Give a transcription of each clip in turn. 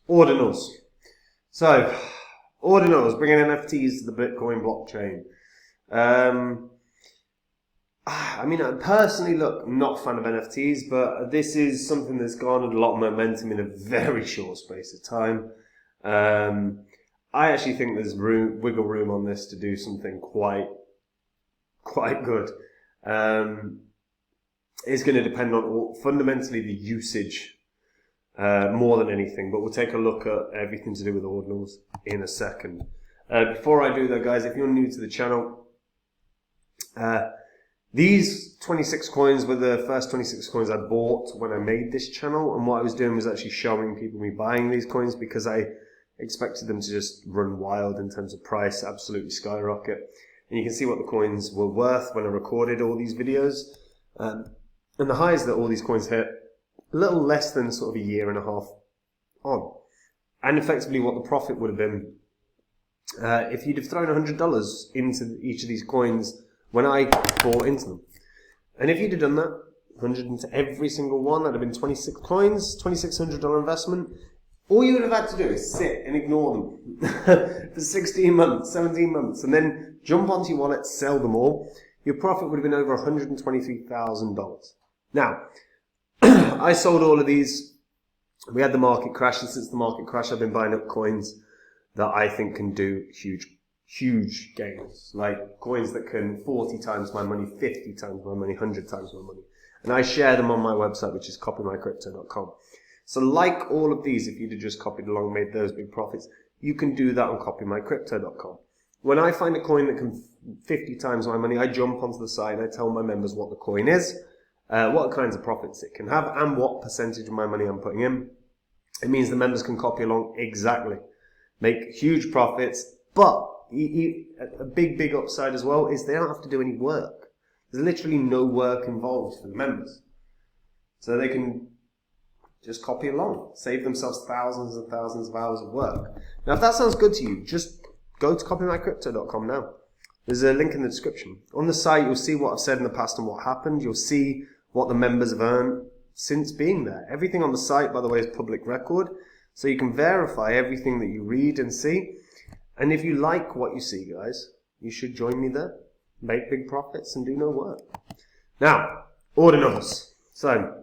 Ordinals. So, Ordinals, bringing NFTs to the Bitcoin blockchain. I mean, personally, look, I'm not a fan of NFTs, but this is something that's garnered a lot of momentum in a very short space of time. I actually think there's wiggle room on this to do something quite good. It's going to depend on fundamentally the usage more than anything, but we'll take a look at everything to do with Ordinals in a second. Before I do that, guys, if you're new to the channel, these 26 coins were the first 26 coins I bought when I made this channel, and what I was doing was actually showing people me buying these coins because I expected them to just run wild in terms of price, absolutely skyrocket. And you can see what the coins were worth when I recorded all these videos. And the highs that all these coins hit, a little less than sort of a year and a half on. And effectively what the profit would have been if you'd have thrown $100 into each of these coins when I bought into them. And if you'd have done that, 100 into every single one, that'd have been 26 coins, $2,600 investment. All you would have had to do is sit and ignore them for 16 months, 17 months, and then jump onto your wallet, sell them all. Your profit would have been over $123,000. Now, I sold all of these. We had the market crash, and since the market crash, I've been buying up coins that I think can do huge gains. Like coins that can 40 times my money, 50 times my money, 100 times my money. And I share them on my website, which is copymycrypto.com. So like all of these, if you'd have just copied along, made those big profits, you can do that on copymycrypto.com. When I find a coin that can 50 times my money, I jump onto the site and I tell my members what the coin is, what kinds of profits it can have, and what percentage of my money I'm putting in. It means the members can copy along exactly, make huge profits, but a big upside as well is they don't have to do any work. There's literally no work involved for the members. So they can just copy along, save themselves thousands and thousands of hours of work. Now, if that sounds good to you, just go to copymycrypto.com now. There's a link in the description. On the site, you'll see what I've said in the past and what happened. You'll see what the members have earned since being there. Everything on the site, by the way, is public record, so you can verify everything that you read and see. And if you like what you see, guys, you should join me there. Make big profits and do no work. Now, Ordinals. So,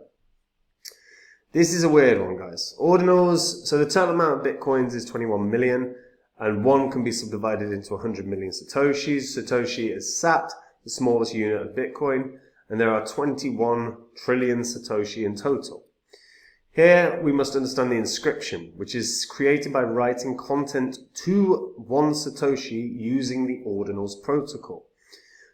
this is a weird one, guys. Ordinals, so the total amount of Bitcoins is 21 million, and one can be subdivided into 100 million Satoshis. Satoshi is SAT, the smallest unit of Bitcoin, and there are 21 trillion Satoshi in total. Here, we must understand the inscription, which is created by writing content to one Satoshi using the Ordinals protocol.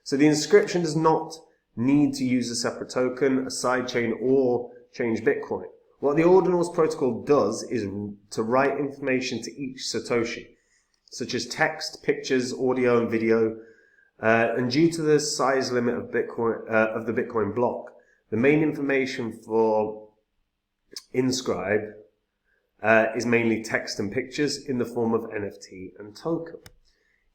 So the inscription does not need to use a separate token, a sidechain, or change Bitcoin. What the Ordinals protocol does is to write information to each Satoshi, such as text, pictures, audio, and video. And due to the size limit of Bitcoin of the Bitcoin block, the main information for inscribe is mainly text and pictures in the form of NFT and token.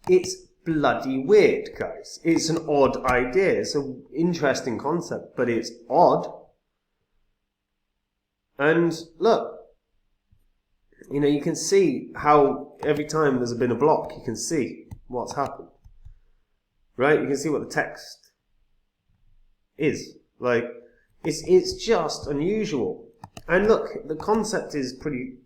It's bloody weird, guys. It's an odd idea. It's an interesting concept, but it's odd. And look, you know, you can see how every time there's been a block, you can see what's happened. Right? You can see what the text is. Like, it's just unusual. And look, the concept is pretty,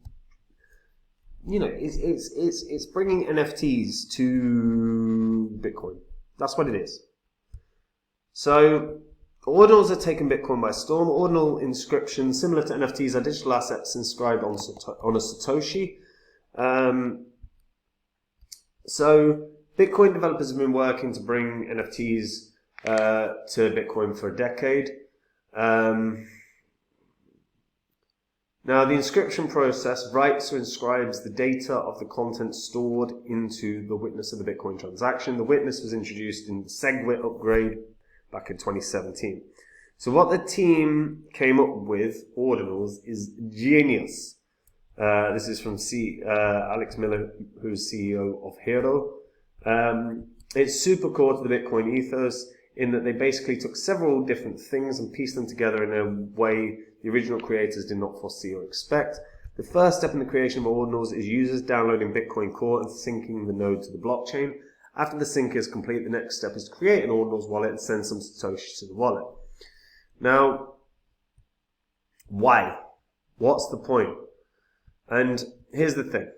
you know, it's bringing NFTs to Bitcoin. That's what it is. So, Ordinals are taking Bitcoin by storm. Ordinal inscriptions, similar to NFTs, are digital assets inscribed on a Satoshi. So, Bitcoin developers have been working to bring NFTs to Bitcoin for a decade. Now, the inscription process writes or inscribes the data of the content stored into the witness of the Bitcoin transaction. The witness was introduced in the SegWit upgrade back in 2017. So what the team came up with, Ordinals, is genius. This is from Alex Miller, who's CEO of Hero. It's super core to the Bitcoin ethos in that they basically took several different things and pieced them together in a way the original creators did not foresee or expect. The first step in the creation of ordinals is users downloading Bitcoin Core and syncing the node to the blockchain. After the sync is complete, the next step is to create an ordinals wallet and send some Satoshi to the wallet. Now, why? What's the point? And here's the thing.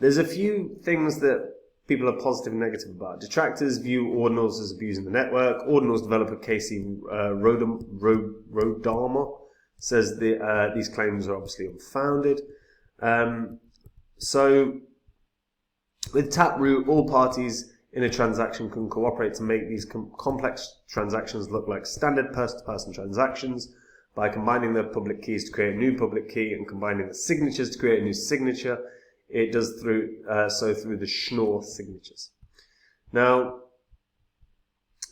There's a few things that people are positive and negative about. Detractors view ordinals as abusing the network. Ordinals developer Casey Rodama says these claims are obviously unfounded. So, with Taproot, all parties in a transaction can cooperate to make these complex transactions look like standard person-to-person transactions by combining the public keys to create a new public key and combining the signatures to create a new signature. It does through the Schnorr signatures. Now,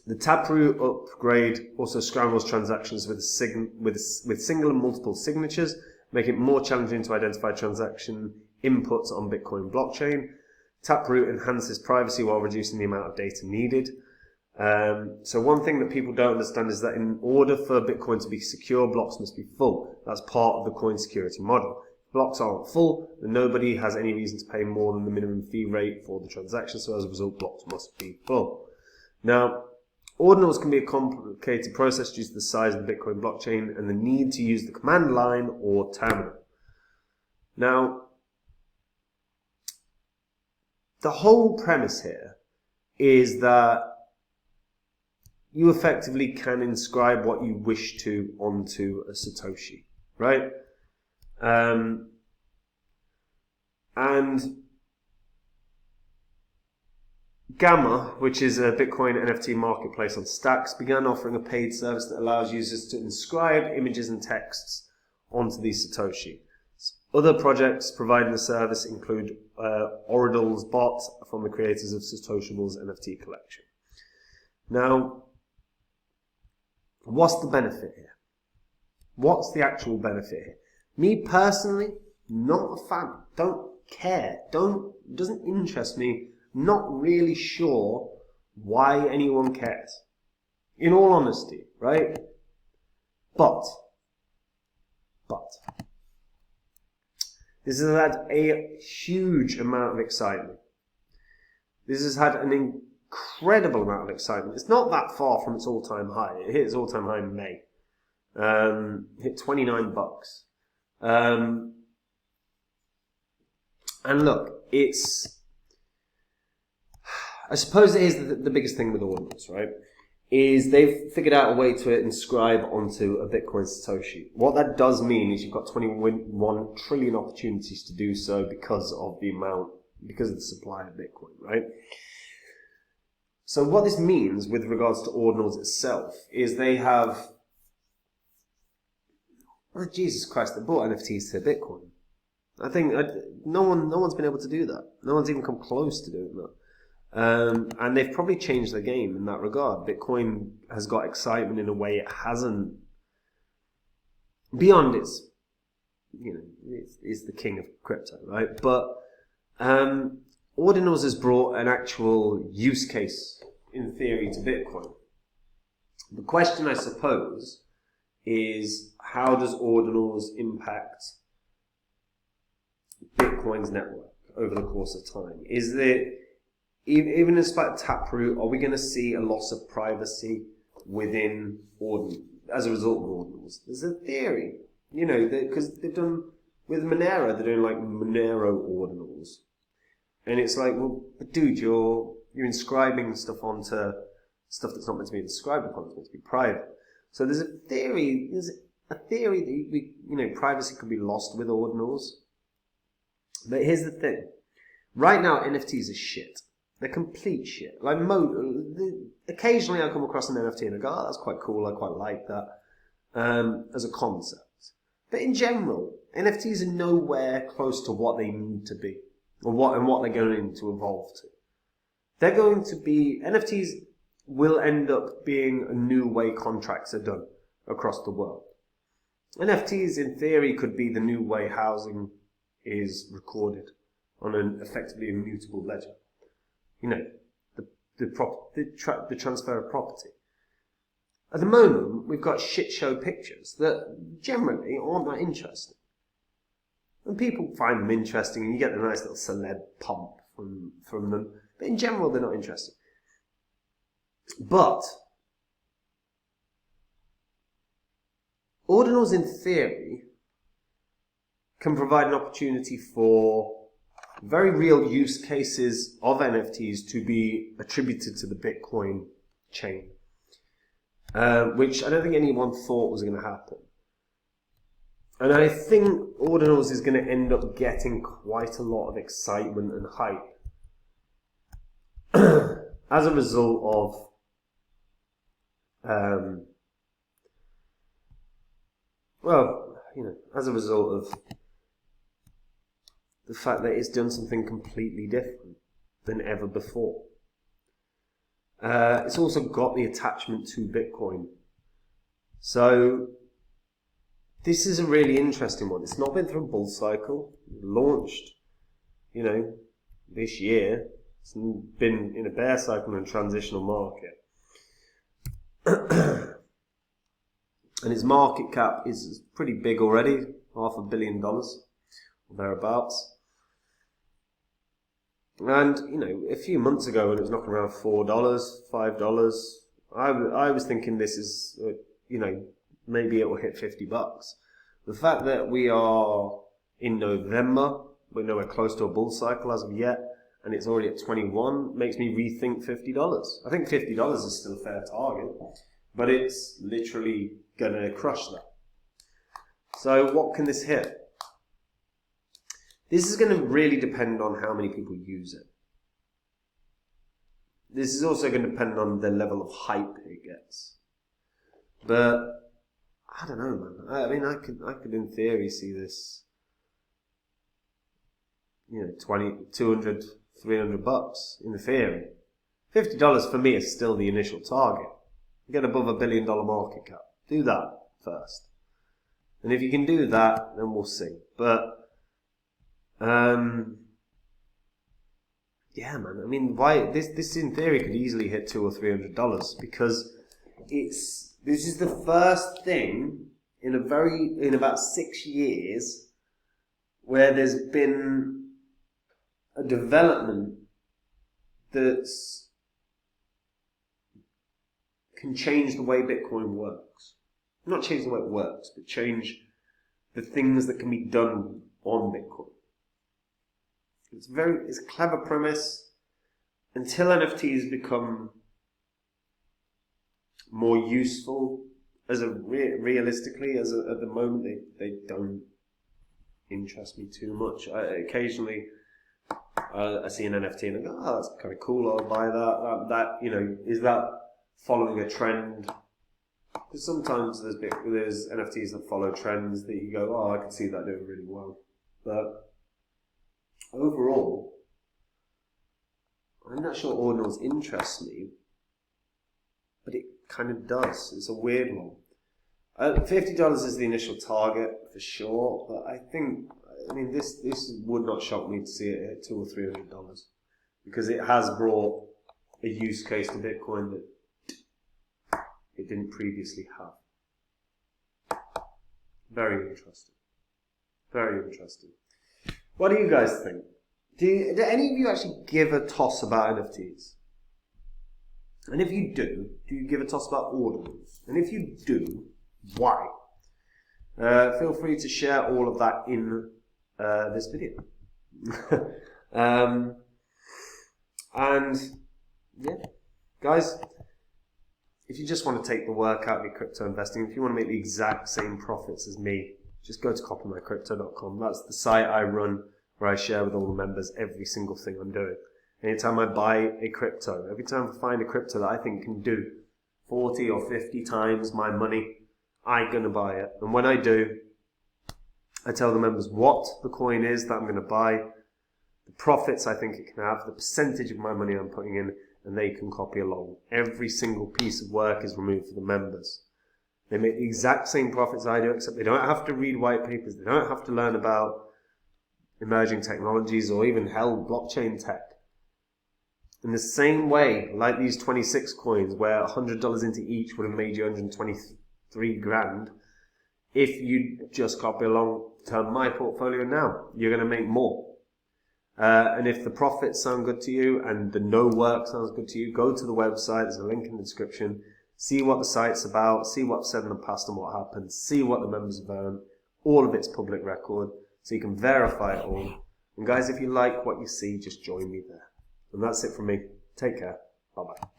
the Taproot upgrade also scrambles transactions with single and multiple signatures, making it more challenging to identify transaction inputs on Bitcoin blockchain. Taproot enhances privacy while reducing the amount of data needed. So one thing that people don't understand is that in order for Bitcoin to be secure, blocks must be full. That's part of the coin security model. If blocks aren't full, then nobody has any reason to pay more than the minimum fee rate for the transaction, so as a result, blocks must be full. Now, ordinals can be a complicated process due to the size of the Bitcoin blockchain and the need to use the command line or terminal. Now, the whole premise here is that you effectively can inscribe what you wish to onto a Satoshi, right? And Gamma, which is a Bitcoin NFT marketplace on Stacks, began offering a paid service that allows users to inscribe images and texts onto these Satoshi. Other projects providing the service include Ordinals bot from the creators of Satoshimal's NFT collection. Now, what's the benefit here? What's the actual benefit here? Me personally, not a fan. Don't care. Doesn't interest me. Not really sure why anyone cares. In all honesty, right? But this has had a huge amount of excitement. This has had an incredible amount of excitement. It's not that far from its all-time high. It hit its all-time high in May. Hit $29. And look, I suppose it is the biggest thing with Ordinals, right? Is they've figured out a way to inscribe onto a Bitcoin Satoshi. What that does mean is you've got 21 trillion opportunities to do so because of the supply of Bitcoin, right? So what this means with regards to Ordinals itself is they have, oh, Jesus Christ, they bought NFTs to Bitcoin. I think no one's been able to do that. No one's even come close to doing that. And they've probably changed the game in that regard. Bitcoin has got excitement in a way it hasn't. Beyond it's the king of crypto, right? But Ordinals has brought an actual use case, in theory, to Bitcoin. The question, I suppose, is how does Ordinals impact Bitcoin's network over the course of time? Is there, even in spite of Taproot, are we going to see a loss of privacy within Ordinals as a result of Ordinals? There's a theory, because they've done with Monero, they're doing like Monero Ordinals, and it's like, well, but dude, you're inscribing stuff onto stuff that's not meant to be inscribed upon; it's meant to be private. So there's a theory that privacy could be lost with Ordinals. But here's the thing: right now, NFTs are shit. They're complete shit. Like occasionally, I come across an NFT and I go, "Oh, that's quite cool. I quite like that," as a concept. But in general, NFTs are nowhere close to what they need to be, or what they're going to evolve to. NFTs will end up being a new way contracts are done across the world. NFTs, in theory, could be the new way housing is recorded on an effectively immutable ledger. The transfer of property. At the moment, we've got shit show pictures that generally aren't that interesting. And people find them interesting, and you get the nice little celeb pump from them. But in general, they're not interesting. But Ordinals, in theory, can provide an opportunity for very real use cases of NFTs to be attributed to the Bitcoin chain, which I don't think anyone thought was going to happen. And I think Ordinals is going to end up getting quite a lot of excitement and hype as a result of, as a result of the fact that it's done something completely different than ever before. It's also got the attachment to Bitcoin. So this is a really interesting one. It's not been through a bull cycle. It launched, this year. It's been in a bear cycle and a transitional market. And its market cap is pretty big already, $500 million or thereabouts. And, a few months ago when it was knocking around $4, $5, I was thinking this is, maybe it will hit $50. The fact that we are in November, we're nowhere close to a bull cycle as of yet, and it's already at 21, makes me rethink $50. I think $50 is still a fair target, but it's literally going to crush that. So what can this hit? This is going to really depend on how many people use it. This is also going to depend on the level of hype it gets. But I don't know, man. I mean, I could in theory see this, $20, $200, $300 in theory. $50 for me is still the initial target. Get above $1 billion market cap. Do that first. And if you can do that, then we'll see. But yeah, man. I mean, why this in theory could easily hit $200 or $300 because this is the first thing in about 6 years where there's been a development that's can change the way Bitcoin works. Not change the way it works, but change the things that can be done on Bitcoin. It's a clever premise. Until NFTs become more useful, realistically, at the moment, they don't interest me too much. Occasionally, I see an NFT and I go, "Oh, that's kind of cool. I'll buy that." Is that following a trend? Because sometimes there's NFTs that follow trends that you go, "Oh, I can see that doing really well." But overall, I'm not sure Ordinals interests me, but it kind of does. It's a weird one. $50 is the initial target for sure, but this would not shock me to see it at $200 or $300 because it has brought a use case to Bitcoin that it didn't previously have. Very interesting. Very interesting. What do you guys think? Do any of you actually give a toss about NFTs? And if you do you give a toss about Ordinals? And if you do, why? Feel free to share all of that in this video. And yeah, guys, if you just want to take the work out of your crypto investing, if you want to make the exact same profits as me, just go to copymycrypto.com. That's the site I run where I share with all the members every single thing I'm doing. Anytime I buy a crypto, every time I find a crypto that I think can do 40 or 50 times my money, I'm going to buy it. And when I do, I tell the members what the coin is that I'm going to buy, the profits I think it can have, the percentage of my money I'm putting in, and they can copy along. Every single piece of work is removed for the members. They make the exact same profits I do, except they don't have to read white papers. They don't have to learn about emerging technologies or even blockchain tech. In the same way, like these 26 coins, where $100 into each would have made you 123 grand, if you just copy along turn my portfolio now. You're going to make more. And if the profits sound good to you and the no work sounds good to you, go to the website. There's a link in the description. See what the site's about. See what I've said in the past and what happened. See what the members have earned. All of it's public record, so you can verify it all. And guys, if you like what you see, just join me there. And that's it from me. Take care. Bye-bye.